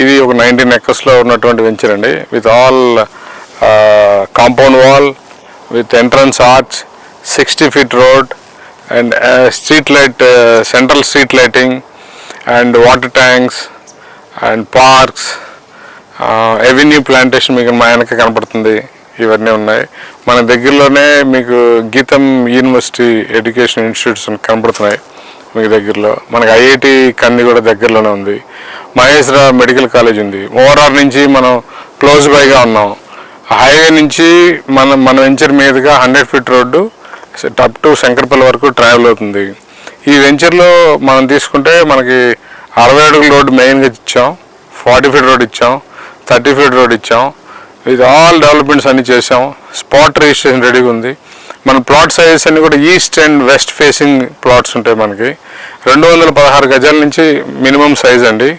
ఇది ఒక 19 acres ఉన్నటువంటి వెంచర్ అండి. With all compound wall, with entrance arch, 60 feet road and street light, central street lighting and water tanks and parks, avenue plantation మీకు మా వెనక కనపడుతుంది. ఇవన్నీ ఉన్నాయి. మన దగ్గరలోనే మీకు గీతం యూనివర్సిటీ ఎడ్యుకేషన్ ఇన్స్టిట్యూట్స్ కనపడుతున్నాయి మీకు దగ్గరలో. మనకి ఐఐటి కంది కూడా దగ్గరలోనే ఉంది. మహేశ్వర మెడికల్ కాలేజ్ ఉంది. ఓవరాల్ నుంచి మనం క్లోజ్ బైగా ఉన్నాం. హైవే నుంచి మన వెంచర్ మీదుగా 100 feet road up to Shankarpally వరకు ట్రావెల్ అవుతుంది. ఈ వెంచర్లో మనం తీసుకుంటే మనకి 60 అడుగుల రోడ్డు మెయిన్గా ఇచ్చాం, 40 feet రోడ్ ఇచ్చాం, 30 feet రోడ్ ఇచ్చాం. విత్ ఆల్ డెవలప్మెంట్స్ అన్నీ చేసాం. స్పాట్ రిజిస్ట్రేషన్ రెడీగా ఉంది. మన ప్లాట్ సైజెస్ అన్నీ కూడా east and west facing plots ఉంటాయి. మనకి 216 గజాల నుంచి మినిమం సైజ్ అండి.